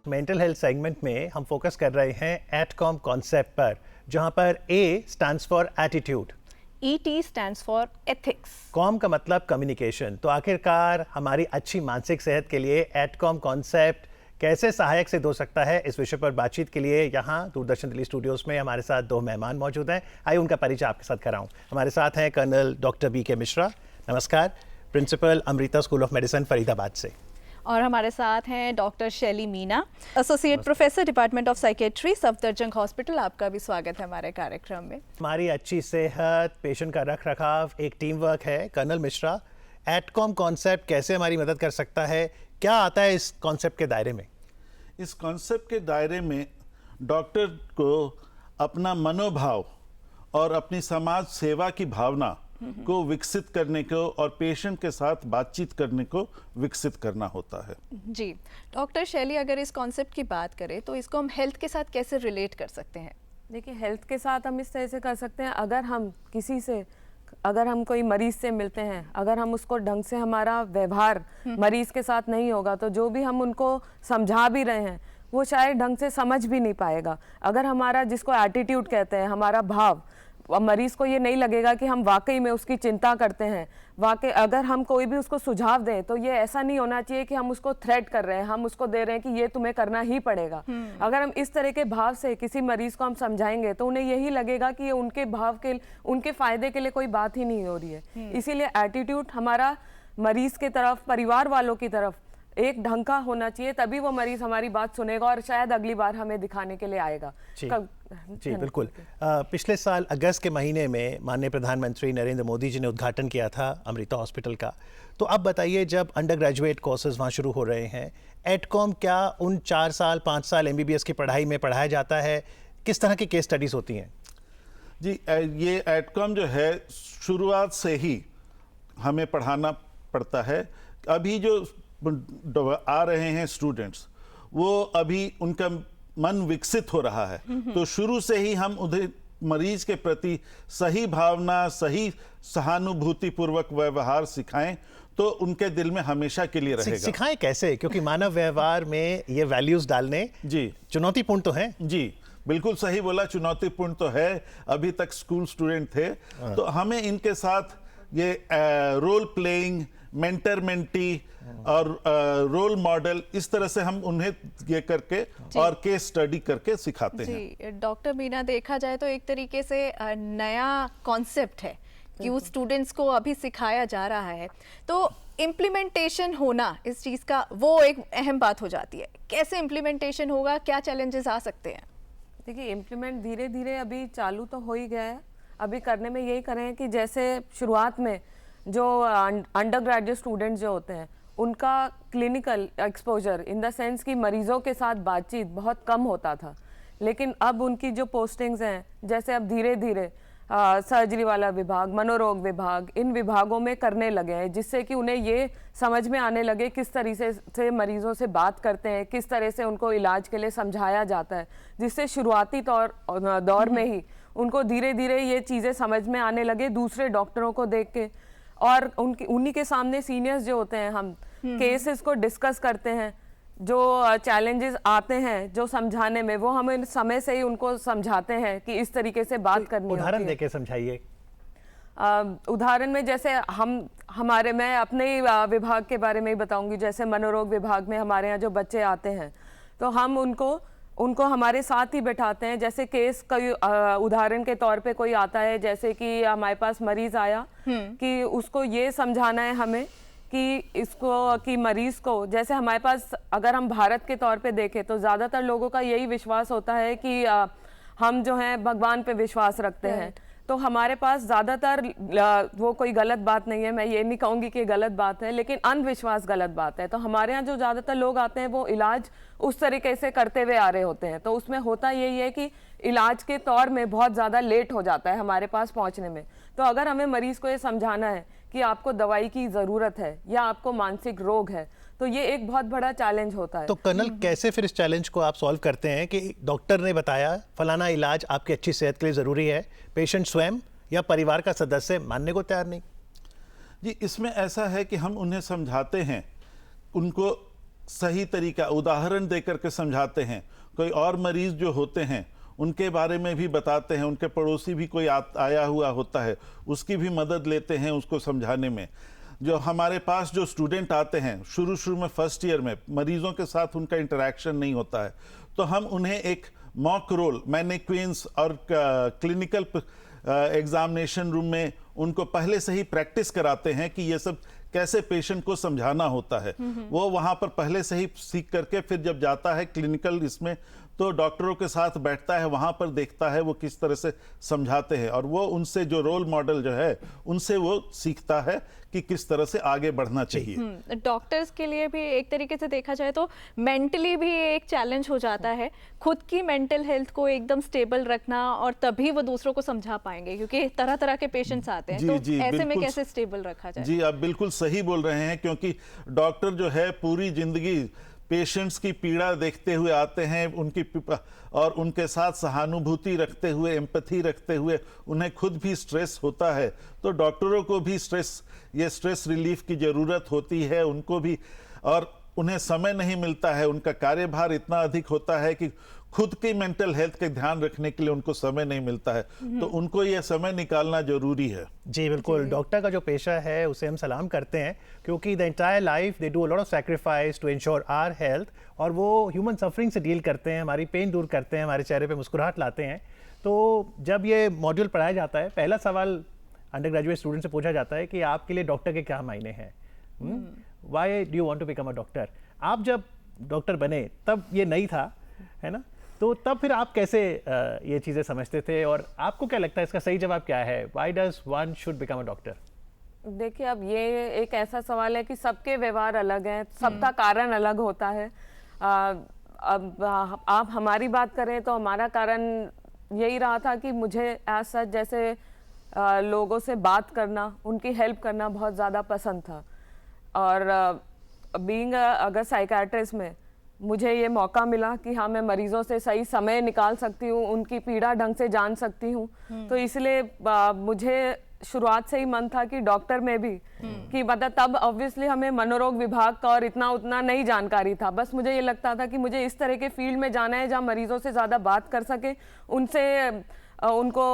Mental health segment में हम focus कर रहे हैं एटकॉम कॉन्सेप्ट पर, जहां पर ए stands for attitude, ET stands for ethics. Com का मतलब कम्युनिकेशन। तो आखिरकार हमारी अच्छी मानसिक सेहत के लिए एटकॉम कॉन्सेप्ट कैसे सहायक सिद्ध हो सकता है, इस विषय पर बातचीत के लिए यहाँ दूरदर्शन दिल्ली स्टूडियोज में हमारे साथ दो मेहमान मौजूद हैं। आइए उनका परिचय आपके साथ कराऊं। हमारे साथ हैं कर्नल डॉक्टर BK मिश्रा, नमस्कार, principal Amrita school of medicine Faridabad से। और हमारे साथ हैं doctor Shaili Meena, associate professor department of psychiatry, Safdarjung hospital. आपका भी स्वागत है हमारे कार्यक्रम में। हमारी अच्छी सेहत, पेशेंट का रख रखाव एक टीम वर्क है। कर्नल मिश्रा, एटकॉम कॉन्सेप्ट कैसे हमारी मदद कर सकता है, क्या आता है इस कॉन्सेप्ट के दायरे में? इस कॉन्सेप्ट के दायरे में डॉक्टर को अपना मनोभाव और अपनी समाज सेवा की भावना को विकसित करने को और पेशेंट के साथ बातचीत करने को विकसित करना होता है। जी डॉक्टर शैली, अगर इस कॉन्सेप्ट की बात करें तो इसको हम हेल्थ के साथ कैसे रिलेट कर सकते हैं? देखिए, हेल्थ के साथ हम इस तरह से कर सकते हैं, अगर हम कोई मरीज से मिलते हैं, अगर हम उसको ढंग से, हमारा व्यवहार मरीज के साथ नहीं होगा तो जो भी हम उनको समझा भी रहे हैं वो शायद ढंग से समझ भी नहीं पाएगा। अगर हमारा, जिसको एटीट्यूड कहते हैं, हमारा भाव, मरीज को ये नहीं लगेगा कि हम वाकई में उसकी चिंता करते हैं। वाकई अगर हम कोई भी उसको सुझाव दें तो ये ऐसा नहीं होना चाहिए कि हम उसको थ्रेट कर रहे हैं, हम उसको दे रहे हैं कि ये तुम्हें करना ही पड़ेगा। अगर हम इस तरह के भाव से किसी मरीज को हम समझाएंगे तो उन्हें यही लगेगा कि ये उनके भाव के, उनके फायदे के लिए कोई बात ही नहीं हो रही है। इसीलिए एटीट्यूड हमारा मरीज की तरफ, परिवार वालों की तरफ एक ढंग का होना चाहिए, तभी वो मरीज हमारी बात सुनेगा और शायद अगली बार हमें दिखाने के लिए आएगा। जी बिल्कुल। पिछले साल अगस्त के महीने में माननीय प्रधानमंत्री नरेंद्र मोदी जी ने उद्घाटन किया था अमृता हॉस्पिटल का। तो अब बताइए, जब अंडर ग्रेजुएट कोर्सेज वहाँ शुरू हो रहे हैं, एटकॉम क्या उन 4 साल 5 साल MBBS की पढ़ाई में पढ़ाया जाता है? किस तरह की केस स्टडीज होती हैं? जी, ये एटकॉम जो है शुरुआत से ही हमें पढ़ाना पड़ता है। अभी जो आ रहे हैं स्टूडेंट्स, वो अभी उनका मन विकसित हो रहा है, तो शुरू से ही हम उन्हें मरीज के प्रति सही भावना, सही सहानुभूति पूर्वक व्यवहार सिखाएं तो उनके दिल में हमेशा के लिए रहेगा। सिखाएं कैसे? क्योंकि मानव व्यवहार में ये वैल्यूज डालने जी चुनौतीपूर्ण तो है। जी बिल्कुल सही बोला, चुनौतीपूर्ण तो है। अभी तक स्कूल स्टूडेंट थे तो हमें इनके साथ ये रोल प्लेइंग, मेंटर मेंटी और रोल मॉडल, इस तरह से हम उन्हें ये करके और केस स्टडी करके सिखाते हैं। जी डॉक्टर मीना, देखा जाए तो एक तरीके से नया कॉन्सेप्ट है कि उस स्टूडेंट्स को अभी सिखाया जा रहा है, तो इम्प्लीमेंटेशन होना इस चीज़ का वो एक अहम बात हो जाती है। कैसे इम्प्लीमेंटेशन होगा, क्या चैलेंजेस आ सकते हैं? देखिए, इम्प्लीमेंट धीरे धीरे अभी चालू तो हो ही गया है। अभी करने में यही करें कि जैसे शुरुआत में जो अंडर ग्रेजुएट स्टूडेंट्स जो होते हैं उनका clinical exposure in the sense कि मरीजों के साथ बातचीत बहुत कम होता था, लेकिन अब उनकी जो पोस्टिंग्स हैं, जैसे अब धीरे धीरे सर्जरी वाला विभाग, मनोरोग विभाग, इन विभागों में करने लगे हैं, जिससे कि उन्हें ये समझ में आने लगे किस तरीके से मरीजों से बात करते हैं, किस तरह से उनको इलाज के लिए समझाया जाता है, जिससे शुरुआती दौर में ही उनको धीरे धीरे ये चीज़ें समझ में आने लगे दूसरे डॉक्टरों को देख के। और उन्हीं के सामने सीनियर्स जो होते हैं, हम केसेस को डिस्कस करते हैं, जो चैलेंजेस आते हैं जो समझाने में, वो हमें समय से ही उनको समझाते हैं कि इस तरीके से बात करनी है। उदाहरण देके समझाइए। उदाहरण में जैसे मैं अपने विभाग के बारे में ही बताऊंगी। जैसे मनोरोग विभाग में हमारे यहाँ जो बच्चे आते हैं तो हम उनको हमारे साथ ही बैठाते हैं। जैसे केस कोई उदाहरण के तौर पे कोई आता है, जैसे कि हमारे पास मरीज आया कि उसको ये समझाना है हमें कि मरीज को, जैसे हमारे पास अगर हम भारत के तौर पे देखें तो ज़्यादातर लोगों का यही विश्वास होता है कि हम जो हैं भगवान पे विश्वास रखते हैं, तो हमारे पास ज़्यादातर, वो कोई गलत बात नहीं है, मैं ये नहीं कहूँगी कि गलत बात है, लेकिन अंधविश्वास गलत बात है। तो हमारे यहाँ जो ज़्यादातर लोग आते हैं वो इलाज उस तरीके से करते हुए आ रहे होते हैं, तो उसमें होता यही है कि इलाज के तौर में बहुत ज़्यादा लेट हो जाता है हमारे पास पहुँचने में। तो अगर हमें मरीज़ को ये समझाना है कि आपको दवाई की ज़रूरत है या आपको मानसिक रोग है, तो ये एक बहुत बड़ा चैलेंज होता है। तो कर्नल, कैसे फिर इस चैलेंज को आप सॉल्व करते हैं कि डॉक्टर ने बताया फलाना इलाज आपकी अच्छी सेहत के लिए ज़रूरी है, पेशेंट स्वयं या परिवार का सदस्य मानने को तैयार नहीं? जी, इसमें ऐसा है कि हम उन्हें समझाते हैं, उनको सही तरीका उदाहरण देकर के समझाते हैं। कोई और मरीज जो होते हैं उनके बारे में भी बताते हैं, उनके पड़ोसी भी कोई आया हुआ होता है उसकी भी मदद लेते हैं उसको समझाने में। जो हमारे पास जो स्टूडेंट आते हैं शुरू में फर्स्ट ईयर में मरीजों के साथ उनका इंटरेक्शन नहीं होता है, तो हम उन्हें एक मॉक रोल मैनीक्विंस और क्लिनिकल एग्जामिनेशन रूम में उनको पहले से ही प्रैक्टिस कराते हैं कि ये सब कैसे पेशेंट को समझाना होता है। वो वहां पर पहले से ही सीख करके फिर जब जाता है क्लिनिकल इसमें तो डॉक्टरों के साथ बैठता है, वहां पर देखता है वो किस तरह से समझाते हैं और वो उनसे जो रोल मॉडल जो है उनसे वो सीखता है कि किस तरह से आगे बढ़ना चाहिए। डॉक्टर्स के लिए भी एक तरीके से देखा जाए तो मेंटली भी एक चैलेंज हो जाता है, खुद की मेंटल हेल्थ को एकदम स्टेबल रखना और तभी वो दूसरों को समझा पाएंगे, क्योंकि तरह तरह के पेशेंट्स आते हैं। तो ऐसे में कैसे स्टेबल रखा जाए? जी, आप बिल्कुल सही बोल रहे हैं, क्योंकि डॉक्टर जो है पूरी जिंदगी पेशेंट्स की पीड़ा देखते हुए आते हैं, और उनके साथ सहानुभूति रखते हुए, एम्पैथी रखते हुए, उन्हें खुद भी स्ट्रेस होता है, तो डॉक्टरों को भी स्ट्रेस रिलीफ की ज़रूरत होती है उनको भी, और उन्हें समय नहीं मिलता है, उनका कार्यभार इतना अधिक होता है कि खुद की मेंटल हेल्थ का ध्यान रखने के लिए उनको समय नहीं मिलता है, तो उनको यह समय निकालना जरूरी है। जी बिल्कुल, डॉक्टर का जो पेशा है उसे हम सलाम करते हैं, क्योंकि the entire life they do a lot of sacrifice to ensure our health, और वो ह्यूमन सफरिंग से डील करते हैं, हमारी पेन दूर करते हैं, हमारे चेहरे पे मुस्कुराहट लाते हैं। तो जब ये मॉड्यूल पढ़ाया जाता है, पहला सवाल अंडर ग्रेजुएट स्टूडेंट से पूछा जाता है कि आपके लिए डॉक्टर के क्या मायने हैं, why do you want to become a doctor. आप जब डॉक्टर बने तब ये नहीं था, है ना, तो तब फिर आप कैसे ये चीज़ें समझते थे, और आपको क्या लगता है इसका सही जवाब क्या है? Why does one should become a doctor? देखिए, अब ये एक ऐसा सवाल है कि सबके व्यवहार अलग हैं, सबका कारण अलग होता है। अब आप हमारी बात करें तो हमारा कारण यही रहा था कि मुझे एज सच जैसे लोगों से बात करना, उनकी हेल्प करना बहुत ज़्यादा पसंद था, और बीइंग अगर साइकियाट्रिस्ट में मुझे ये मौका मिला कि हाँ, मैं मरीजों से सही समय निकाल सकती हूँ, उनकी पीड़ा ढंग से जान सकती हूँ, तो इसलिए मुझे शुरुआत से ही मन था कि डॉक्टर में भी कि मतलब तब ऑब्वियसली हमें मनोरोग विभाग का और इतना उतना नहीं जानकारी था, बस मुझे ये लगता था कि मुझे इस तरह के फील्ड में जाना है जहाँ मरीजों से ज़्यादा बात कर सके, उनसे उनको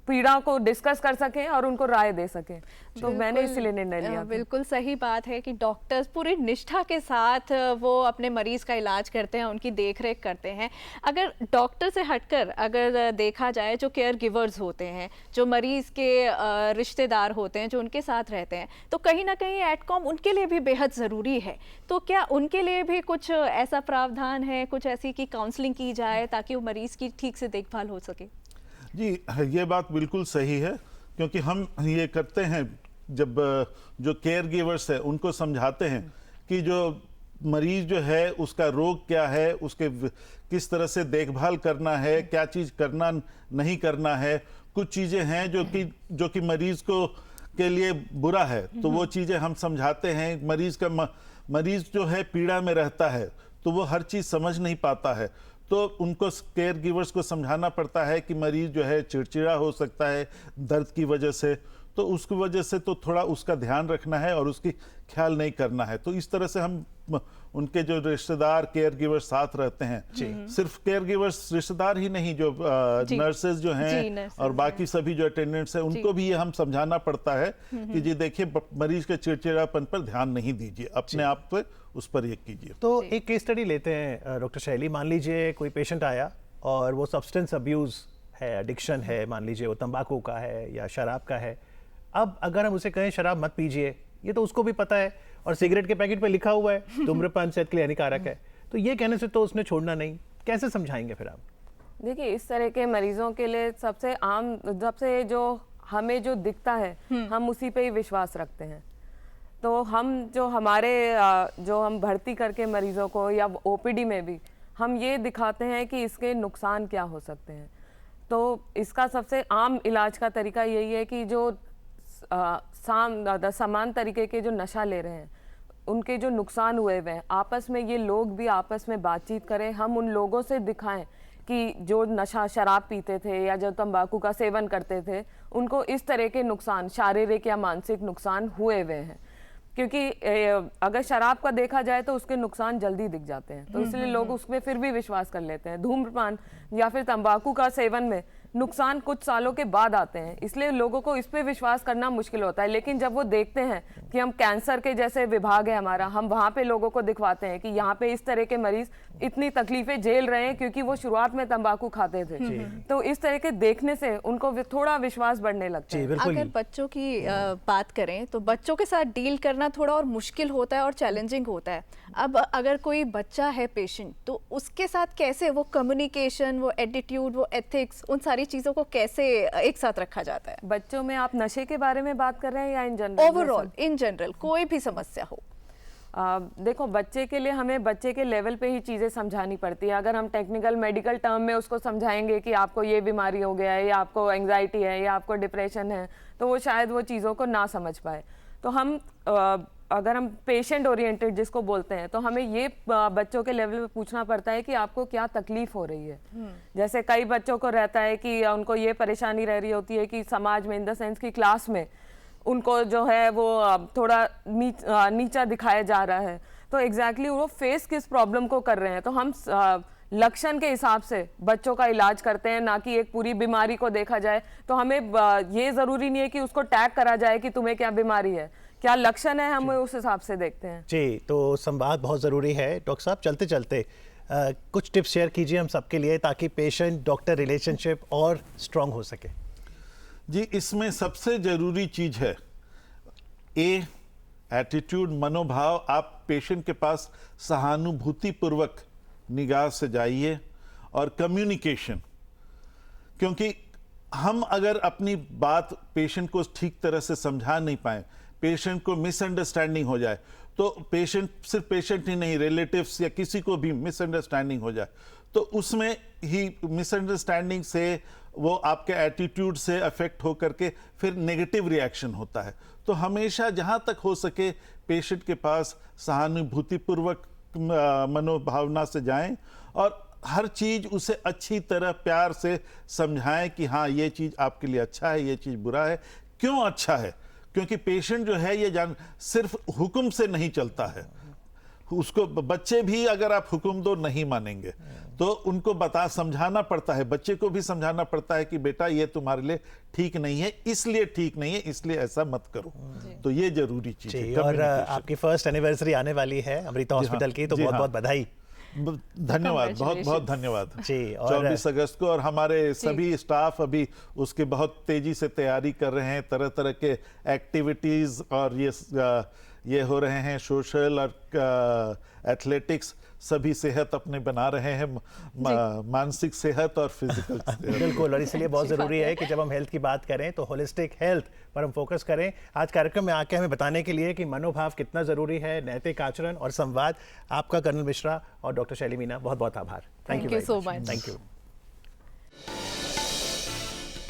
पीड़ा को डिस्कस कर सकें और उनको राय दे सकें, तो मैंने इसलिए निर्णय लिया। बिल्कुल सही बात है कि डॉक्टर्स पूरी निष्ठा के साथ वो अपने मरीज का इलाज करते हैं, उनकी देखरेख करते हैं। अगर डॉक्टर से हटकर अगर देखा जाए, जो केयर गिवर्स होते हैं, जो मरीज के रिश्तेदार होते हैं, जो उनके साथ रहते हैं, तो कहीं ना कहीं एडकॉम उनके लिए भी बेहद ज़रूरी है। तो क्या उनके लिए भी कुछ ऐसा प्रावधान है, कुछ ऐसी कि काउंसलिंग की जाए ताकि वो मरीज की ठीक से देखभाल हो सके? जी, ये बात बिल्कुल सही है, क्योंकि हम ये करते हैं जब जो केयर गिवर्स है उनको समझाते हैं कि जो मरीज जो है उसका रोग क्या है, उसके किस तरह से देखभाल करना है, क्या चीज़ करना नहीं करना है। कुछ चीज़ें हैं जो कि मरीज को के लिए बुरा है, तो वो चीज़ें हम समझाते हैं। मरीज जो है पीड़ा में रहता है, तो वो हर चीज़ समझ नहीं पाता है, तो उनको केयर गिवर्स को समझाना पड़ता है कि मरीज जो है चिड़चिड़ा हो सकता है दर्द की वजह से, तो उसकी वजह से तो थोड़ा उसका ध्यान रखना है और उसकी ख्याल नहीं करना है। तो इस तरह से हम उनके जो रिश्तेदार केयर गिवर्स साथ रहते हैं, सिर्फ केयर गिवर्स रिश्तेदार ही नहीं, जो नर्सेज जो हैं और बाकी सभी जो अटेंडेंट्स हैं, उनको भी ये हम समझाना पड़ता है कि जी देखिए, मरीज के चिड़चिड़ापन पर ध्यान नहीं दीजिए, अपने आप पे उस पर ये कीजिए। तो एक केस स्टडी लेते हैं डॉक्टर शैली। मान लीजिए कोई पेशेंट आया और वो सब्सटेंस अब्यूज़ है, एडिक्शन है, मान लीजिए वो तंबाकू का है या शराब का है। अब अगर हम उसे कहें शराब मत पीजिए, ये तो उसको भी पता है, और सिगरेट के पैकेट पे लिखा हुआ है धूम्रपान सेहत के लिए हानिकारक है, तो ये कहने से तो उसने छोड़ना नहीं, कैसे समझाएंगे फिर आप? देखिए, इस तरह के मरीजों के लिए सबसे आम, सबसे जो हमें जो दिखता है हम उसी पे ही विश्वास रखते हैं। तो हम जो हम भर्ती करके मरीजों को या ओपीडी में भी हम ये दिखाते हैं कि इसके नुकसान क्या हो सकते हैं। तो इसका सबसे आम इलाज का तरीका यही है कि जो समान तरीके के जो नशा ले रहे हैं, उनके जो नुकसान हुए हुए हैं, आपस में ये लोग भी आपस में बातचीत करें, हम उन लोगों से दिखाएं कि जो नशा शराब पीते थे या जो तंबाकू का सेवन करते थे, उनको इस तरह के नुकसान, शारीरिक या मानसिक नुकसान हुए हुए हैं। क्योंकि अगर शराब का देखा जाए तो उसके नुकसान जल्दी दिख जाते हैं, तो इसलिए लोग उसमें फिर भी विश्वास कर लेते हैं। धूम्रपान या फिर तंबाकू का सेवन में नुकसान कुछ सालों के बाद आते हैं, इसलिए लोगों को इस पे विश्वास करना मुश्किल होता है। लेकिन जब वो देखते हैं कि हम कैंसर के जैसे विभाग है हमारा, हम वहाँ पे लोगों को दिखवाते हैं कि यहाँ पे इस तरह के मरीज इतनी तकलीफें झेल रहे हैं क्योंकि वो शुरुआत में तंबाकू खाते थे, तो इस तरह के देखने से उनको थोड़ा विश्वास बढ़ने लगता है। अगर बच्चों की बात करें तो बच्चों के साथ डील करना थोड़ा और मुश्किल होता है और चैलेंजिंग होता है। अब अगर कोई बच्चा है पेशेंट, तो उसके साथ कैसे वो कम्युनिकेशन, वो एटीट्यूड, वो एथिक्स, उन सारी चीज़ों को कैसे एक साथ रखा जाता है? बच्चों में आप नशे के बारे में बात कर रहे हैं या in general? Overall, in general, कोई भी समस्या हो। देखो, बच्चे के लिए हमें बच्चे के लेवल पे ही चीज़ें समझानी पड़ती है। अगर हम टेक्निकल मेडिकल टर्म में उसको समझाएंगे कि आपको ये बीमारी हो गया है, या आपको एंग्जाइटी है, या आपको डिप्रेशन है, तो वो शायद वो चीज़ों को ना समझ पाए। तो हम अगर हम पेशेंट ओरिएंटेड जिसको बोलते हैं, तो हमें ये बच्चों के लेवल पे पूछना पड़ता है कि आपको क्या तकलीफ हो रही है। जैसे कई बच्चों को रहता है कि उनको ये परेशानी रह रही होती है कि समाज में, इन द सेंस की क्लास में उनको जो है वो थोड़ा नीचा दिखाया जा रहा है, तो एग्जैक्टली वो फेस किस प्रॉब्लम को कर रहे हैं। तो हम लक्षण के हिसाब से बच्चों का इलाज करते हैं, ना कि एक पूरी बीमारी को देखा जाए। तो हमें ये ज़रूरी नहीं है कि उसको टैग करा जाए कि तुम्हें क्या बीमारी है, क्या लक्षण है, हम उस हिसाब से देखते हैं। जी, तो संवाद बहुत ज़रूरी है। डॉक्टर साहब, चलते चलते कुछ टिप्स शेयर कीजिए हम सबके लिए, ताकि पेशेंट डॉक्टर रिलेशनशिप और स्ट्रांग हो सके। जी, इसमें सबसे ज़रूरी चीज़ है एटीट्यूड, मनोभाव। आप पेशेंट के पास सहानुभूतिपूर्वक निगाह से जाइए, और कम्युनिकेशन, क्योंकि हम अगर अपनी बात पेशेंट को ठीक तरह से समझा नहीं पाए, पेशेंट को मिसअंडरस्टैंडिंग हो जाए, तो सिर्फ पेशेंट ही नहीं, रिलेटिव्स या किसी को भी मिसअंडरस्टैंडिंग हो जाए, तो उसमें ही मिसअंडरस्टैंडिंग से वो आपके एटीट्यूड से अफेक्ट हो करके फिर नेगेटिव रिएक्शन होता है। तो हमेशा जहाँ तक हो सके पेशेंट के पास सहानुभूतिपूर्वक मनोभावना से जाएं, और हर चीज़ उसे अच्छी तरह प्यार से समझाएं कि हाँ, ये चीज़ आपके लिए अच्छा है, ये चीज़ बुरा है। क्यों अच्छा है? क्योंकि पेशेंट जो है ये सिर्फ हुक्म से नहीं चलता है। उसको बच्चे भी अगर आप हुक्म दो नहीं मानेंगे, तो उनको समझाना पड़ता है, बच्चे को भी समझाना पड़ता है कि बेटा ये तुम्हारे लिए ठीक नहीं है, इसलिए ठीक नहीं है, इसलिए ऐसा मत करो। तो ये जरूरी चीज है। और आपकी फर्स्ट एनिवर्सरी आने वाली है अमृता हॉस्पिटल की, तो बहुत बहुत बधाई। धन्यवाद, बहुत बहुत धन्यवाद जी। और 24 अगस्त को, और हमारे सभी स्टाफ अभी उसके बहुत तेजी से तैयारी कर रहे हैं, तरह तरह के एक्टिविटीज, और ये हो रहे हैं, सोशल और एथलेटिक्स, सभी सेहत अपने बना रहे हैं, मानसिक सेहत और फिजिकल सेहत। बिल्कुल, और इसलिए बहुत ज़रूरी है कि जब हम हेल्थ की बात करें तो होलिस्टिक हेल्थ पर हम फोकस करें। आज कार्यक्रम में आके हमें बताने के लिए कि मनोभाव कितना ज़रूरी है, नैतिक आचरण और संवाद, आपका कर्नल मिश्रा और डॉक्टर शैली मीना, बहुत बहुत आभार। Thank you so much. Thank you.